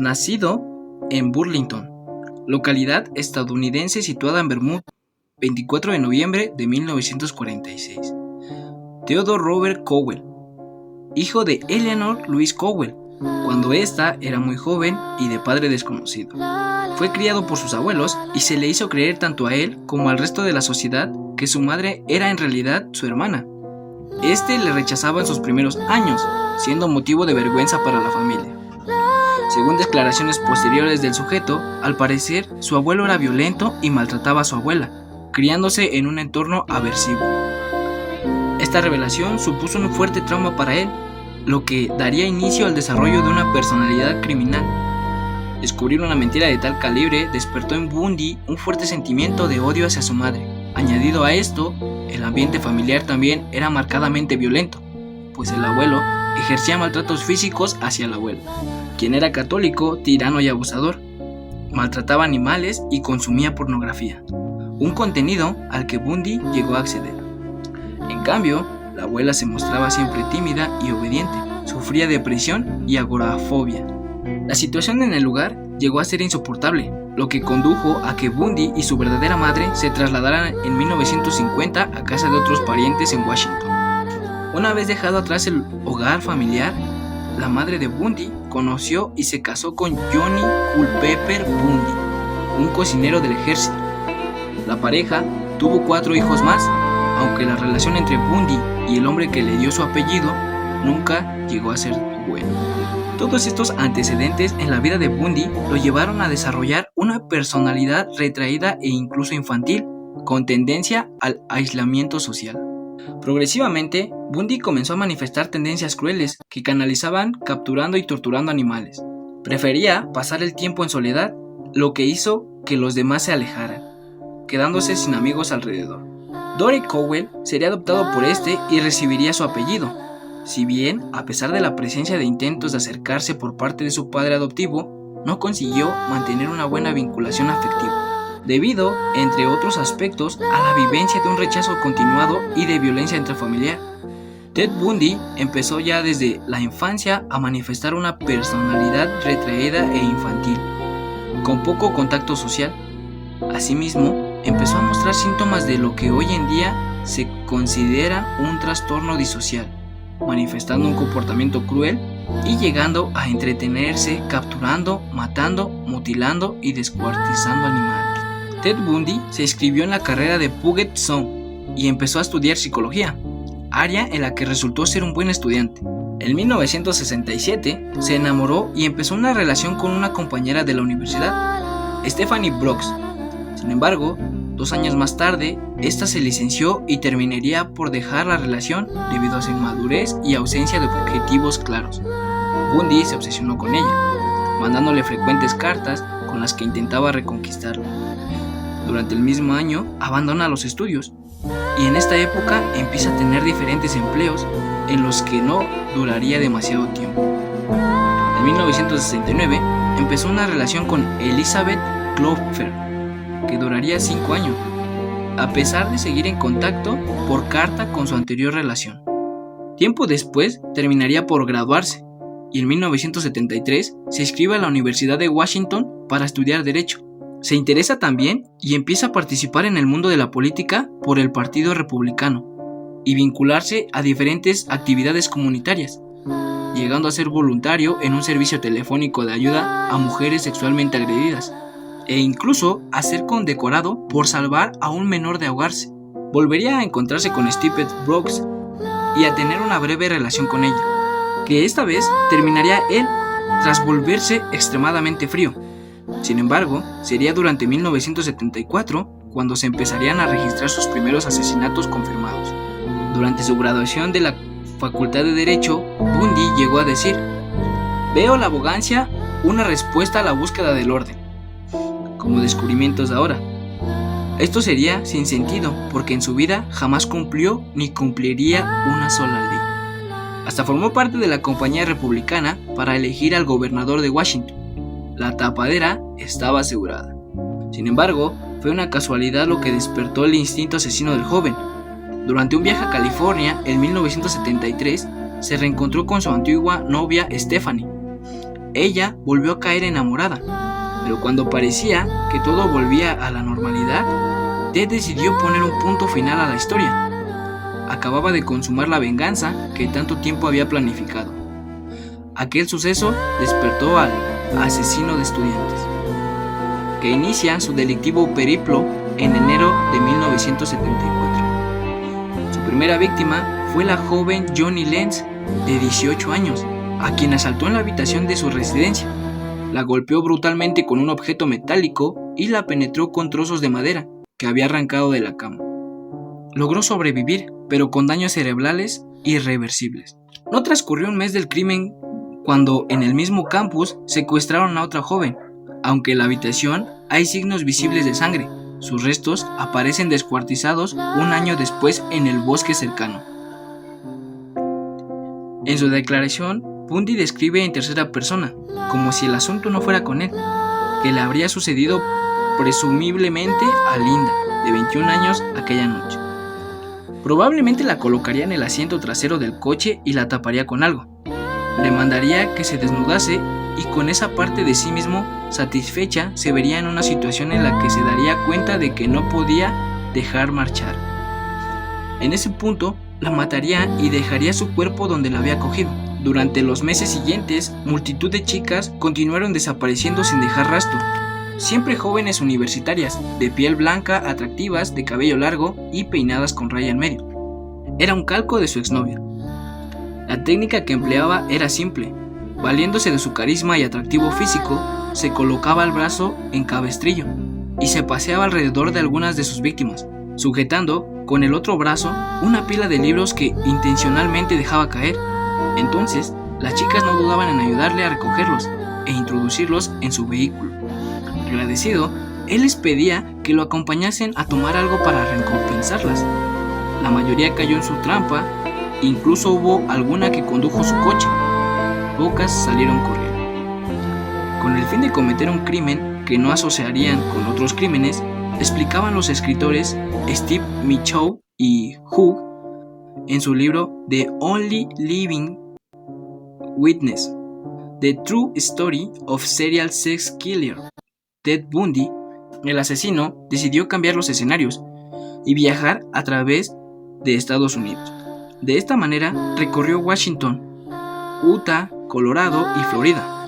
Nacido en Burlington, localidad estadounidense situada en Vermont, 24 de noviembre de 1946. Theodore Robert Cowell, hijo de Eleanor Louise Cowell, cuando ésta era muy joven y de padre desconocido. Fue criado por sus abuelos y se le hizo creer tanto a él como al resto de la sociedad que su madre era en realidad su hermana. Este le rechazaba en sus primeros años, siendo motivo de vergüenza para la familia. Según declaraciones posteriores del sujeto, al parecer su abuelo era violento y maltrataba a su abuela, criándose en un entorno aversivo. Esta revelación supuso un fuerte trauma para él, lo que daría inicio al desarrollo de una personalidad criminal. Descubrir una mentira de tal calibre despertó en Bundy un fuerte sentimiento de odio hacia su madre. Añadido a esto, el ambiente familiar también era marcadamente violento, pues el abuelo ejercía maltratos físicos hacia el abuelo, quien era católico, tirano y abusador. Maltrataba animales y consumía pornografía, un contenido al que Bundy llegó a acceder. En cambio, la abuela se mostraba siempre tímida y obediente, sufría depresión y agorafobia. La situación en el lugar llegó a ser insoportable, lo que condujo a que Bundy y su verdadera madre se trasladaran en 1950 a casa de otros parientes en Washington. Una vez dejado atrás el hogar familiar, la madre de Bundy conoció y se casó con Johnny Culpeper Bundy, un cocinero del ejército. La pareja tuvo 4 hijos más, aunque la relación entre Bundy y el hombre que le dio su apellido nunca llegó a ser buena. Todos estos antecedentes en la vida de Bundy lo llevaron a desarrollar una personalidad retraída e incluso infantil, con tendencia al aislamiento social. Progresivamente, Bundy comenzó a manifestar tendencias crueles que canalizaban capturando y torturando animales. Prefería pasar el tiempo en soledad, lo que hizo que los demás se alejaran, quedándose sin amigos alrededor. Dory Cowell sería adoptado por este y recibiría su apellido. Si bien, a pesar de la presencia de intentos de acercarse por parte de su padre adoptivo, no consiguió mantener una buena vinculación afectiva, debido, entre otros aspectos, a la vivencia de un rechazo continuado y de violencia intrafamiliar. Ted Bundy empezó ya desde la infancia a manifestar una personalidad retraída e infantil, con poco contacto social. Asimismo, empezó a mostrar síntomas de lo que hoy en día se considera un trastorno disocial, manifestando un comportamiento cruel y llegando a entretenerse capturando, matando, mutilando y descuartizando animales. Ted Bundy se inscribió en la carrera de Puget Sound y empezó a estudiar psicología, área en la que resultó ser un buen estudiante. En 1967 se enamoró y empezó una relación con una compañera de la universidad, Stephanie Brooks. Sin embargo, 2 años más tarde, esta se licenció y terminaría por dejar la relación debido a su inmadurez y ausencia de objetivos claros. Bundy se obsesionó con ella, mandándole frecuentes cartas con las que intentaba reconquistarla. Durante el mismo año, abandona los estudios y en esta época empieza a tener diferentes empleos en los que no duraría demasiado tiempo. En 1969 empezó una relación con Elizabeth Klopfer, que duraría 5 años, a pesar de seguir en contacto por carta con su anterior relación. Tiempo después terminaría por graduarse y en 1973 se inscribe a la Universidad de Washington para estudiar Derecho. Se interesa también y empieza a participar en el mundo de la política por el Partido Republicano y vincularse a diferentes actividades comunitarias, llegando a ser voluntario en un servicio telefónico de ayuda a mujeres sexualmente agredidas, e incluso a ser condecorado por salvar a un menor de ahogarse. Volvería a encontrarse con Stephen Brooks y a tener una breve relación con ella, que esta vez terminaría él tras volverse extremadamente frío. Sin embargo, sería durante 1974 cuando se empezarían a registrar sus primeros asesinatos confirmados. Durante su graduación de la Facultad de Derecho, Bundy llegó a decir: "Veo la abogacia una respuesta a la búsqueda del orden", como descubrimientos de ahora. Esto sería sin sentido, porque en su vida jamás cumplió ni cumpliría una sola ley. Hasta formó parte de la compañía republicana para elegir al gobernador de Washington. La tapadera estaba asegurada. Sin embargo, fue una casualidad lo que despertó el instinto asesino del joven. Durante un viaje a California en 1973, se reencontró con su antigua novia Stephanie. ella volvió a caer enamorada, pero cuando parecía que todo volvía a la normalidad, Ted decidió poner un punto final a la historia. Acababa de consumar la venganza que tanto tiempo había planificado. Aquel suceso despertó al asesino de estudiantes, que inicia su delictivo periplo en enero de 1974. Su primera víctima fue la joven Joni Lenz, de 18 años, a quien asaltó en la habitación de su residencia. La golpeó brutalmente con un objeto metálico y la penetró con trozos de madera que había arrancado de la cama. Logró sobrevivir, pero con daños cerebrales irreversibles. No transcurrió un mes del crimen cuando en el mismo campus secuestraron a otra joven. Aunque en la habitación hay signos visibles de sangre, sus restos aparecen descuartizados un año después en el bosque cercano. En su declaración, Bundy describe en tercera persona, como si el asunto no fuera con él, que le habría sucedido presumiblemente a Linda, de 21 años, aquella noche. Probablemente la colocaría en el asiento trasero del coche y la taparía con algo. Le mandaría que se desnudase y con esa parte de sí mismo satisfecha se vería en una situación en la que se daría cuenta de que no podía dejar marchar. En ese punto, la mataría y dejaría su cuerpo donde la había cogido. Durante los meses siguientes, multitud de chicas continuaron desapareciendo sin dejar rastro. Siempre jóvenes universitarias, de piel blanca, atractivas, de cabello largo y peinadas con raya en medio. Era un calco de su exnovia. La técnica que empleaba era simple. Valiéndose de su carisma y atractivo físico, se colocaba el brazo en cabestrillo y se paseaba alrededor de algunas de sus víctimas, sujetando con el otro brazo una pila de libros que intencionalmente dejaba caer. Entonces, las chicas no dudaban en ayudarle a recogerlos e introducirlos en su vehículo. Agradecido, él les pedía que lo acompañasen a tomar algo para recompensarlas. La mayoría cayó en su trampa, incluso hubo alguna que condujo su coche. Pocas salieron corriendo. Con el fin de cometer un crimen que no asociarían con otros crímenes, explicaban los escritores Steve Mitchell y Hugh en su libro The Only Living Witness, The True Story of Serial Sex Killer. Ted Bundy, el asesino, decidió cambiar los escenarios y viajar a través de Estados Unidos. De esta manera recorrió Washington, Utah, Colorado y Florida,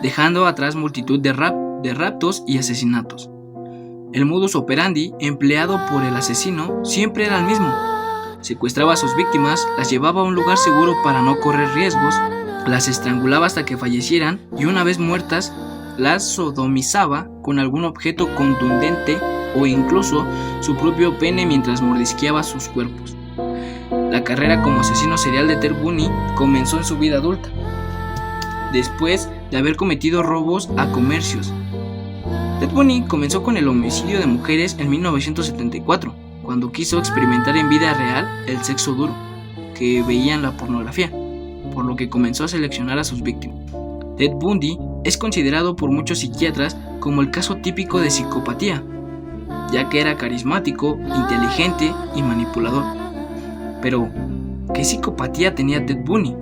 dejando atrás multitud de raptos y asesinatos. El modus operandi empleado por el asesino siempre era el mismo. Secuestraba a sus víctimas, las llevaba a un lugar seguro para no correr riesgos, las estrangulaba hasta que fallecieran y una vez muertas, las sodomizaba con algún objeto contundente o incluso su propio pene mientras mordisqueaba sus cuerpos. La carrera como asesino serial de Ted Bundy comenzó en su vida adulta, después de haber cometido robos a comercios. Ted Bundy comenzó con el homicidio de mujeres en 1974, cuando quiso experimentar en vida real el sexo duro, que veía en la pornografía, por lo que comenzó a seleccionar a sus víctimas. Ted Bundy es considerado por muchos psiquiatras como el caso típico de psicopatía, ya que era carismático, inteligente y manipulador. Pero, ¿qué psicopatía tenía Ted Bundy?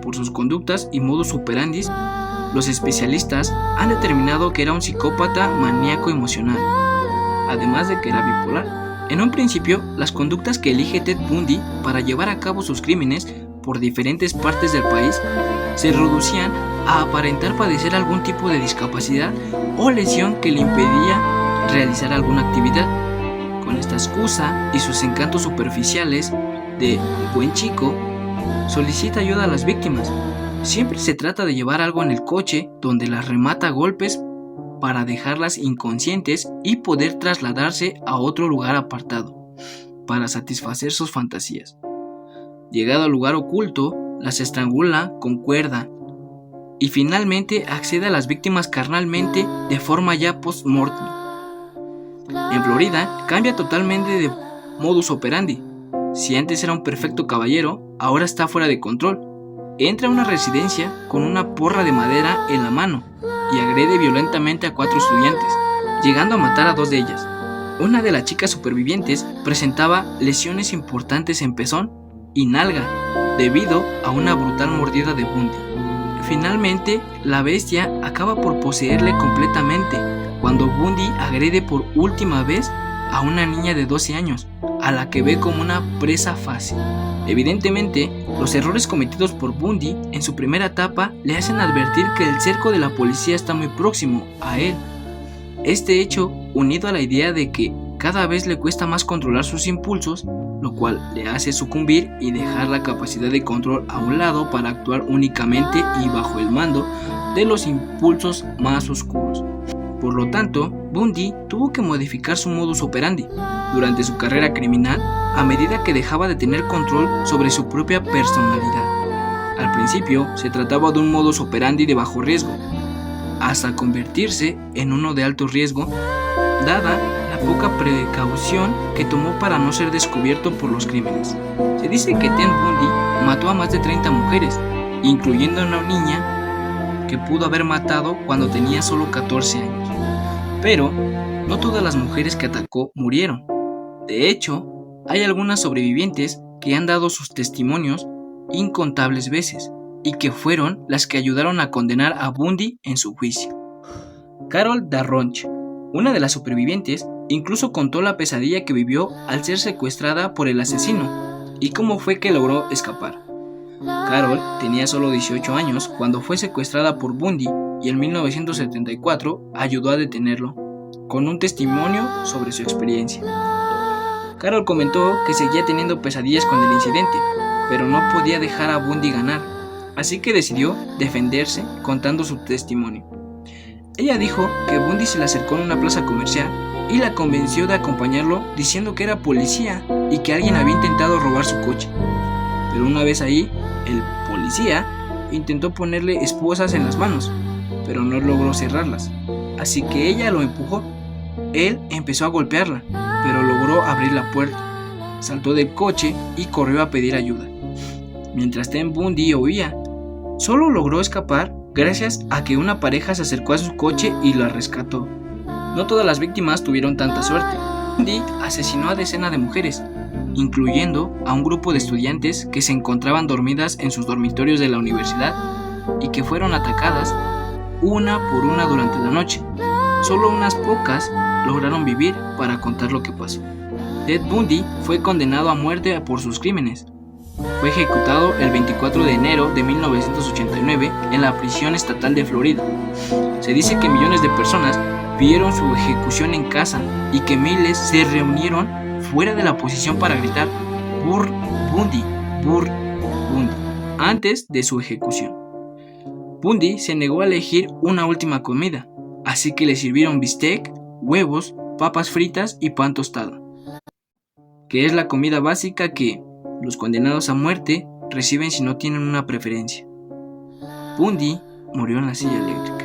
Por sus conductas y modus operandi, los especialistas han determinado que era un psicópata maníaco emocional, además de que era bipolar. En un principio, las conductas que elige Ted Bundy para llevar a cabo sus crímenes por diferentes partes del país se reducían a aparentar padecer algún tipo de discapacidad o lesión que le impedía realizar alguna actividad. Con esta excusa y sus encantos superficiales de buen chico, solicita ayuda a las víctimas. Siempre se trata de llevar algo en el coche donde las remata a golpes para dejarlas inconscientes y poder trasladarse a otro lugar apartado para satisfacer sus fantasías. Llegado al lugar oculto, las estrangula con cuerda y finalmente accede a las víctimas carnalmente de forma ya post-mortem. En Florida cambia totalmente de modus operandi. Si antes era un perfecto caballero, ahora está fuera de control. Entra a una residencia con una porra de madera en la mano y agrede violentamente a 4 estudiantes, llegando a matar a 2 de ellas. Una de las chicas supervivientes presentaba lesiones importantes en pezón y nalga debido a una brutal mordida de Bundy. Finalmente, la bestia acaba por poseerle completamente cuando Bundy agrede por última vez a una niña de 12 años, a la que ve como una presa fácil. Evidentemente, los errores cometidos por Bundy en su primera etapa le hacen advertir que el cerco de la policía está muy próximo a él. Este hecho, unido a la idea de que cada vez le cuesta más controlar sus impulsos, lo cual le hace sucumbir y dejar la capacidad de control a un lado para actuar únicamente y bajo el mando de los impulsos más oscuros. Por lo tanto, Bundy tuvo que modificar su modus operandi durante su carrera criminal a medida que dejaba de tener control sobre su propia personalidad. Al principio se trataba de un modus operandi de bajo riesgo, hasta convertirse en uno de alto riesgo, dada la poca precaución que tomó para no ser descubierto por los crímenes. Se dice que Ted Bundy mató a más de 30 mujeres, incluyendo a una niña que pudo haber matado cuando tenía solo 14 años. Pero no todas las mujeres que atacó murieron. De hecho, hay algunas sobrevivientes que han dado sus testimonios incontables veces y que fueron las que ayudaron a condenar a Bundy en su juicio. Carol Darronch, una de las supervivientes, incluso contó la pesadilla que vivió al ser secuestrada por el asesino y cómo fue que logró escapar. Carol tenía solo 18 años cuando fue secuestrada por Bundy y en 1974 ayudó a detenerlo, con un testimonio sobre su experiencia. Carol comentó que seguía teniendo pesadillas con el incidente, pero no podía dejar a Bundy ganar, así que decidió defenderse contando su testimonio. Ella dijo que Bundy se le acercó en una plaza comercial y la convenció de acompañarlo diciendo que era policía y que alguien había intentado robar su coche. Pero una vez ahí, el policía intentó ponerle esposas en las manos, pero no logró cerrarlas, así que ella lo empujó. Él empezó a golpearla, pero logró abrir la puerta, saltó del coche y corrió a pedir ayuda. Mientras Ted Bundy huía, solo logró escapar gracias a que una pareja se acercó a su coche y la rescató. No todas las víctimas tuvieron tanta suerte. Bundy asesinó a decenas de mujeres, incluyendo a un grupo de estudiantes que se encontraban dormidas en sus dormitorios de la universidad y que fueron atacadas una por una durante la noche. Solo unas pocas lograron vivir para contar lo que pasó. Ted Bundy fue condenado a muerte por sus crímenes. Fue ejecutado el 24 de enero de 1989 en la prisión estatal de Florida. Se dice que millones de personas vieron su ejecución en casa y que miles se reunieron fuera de la posición para gritar "Burn Bundy, Burn Bundy" antes de su ejecución. Bundy se negó a elegir una última comida, así que le sirvieron bistec, huevos, papas fritas y pan tostado, que es la comida básica que los condenados a muerte reciben si no tienen una preferencia. Bundy murió en la silla eléctrica.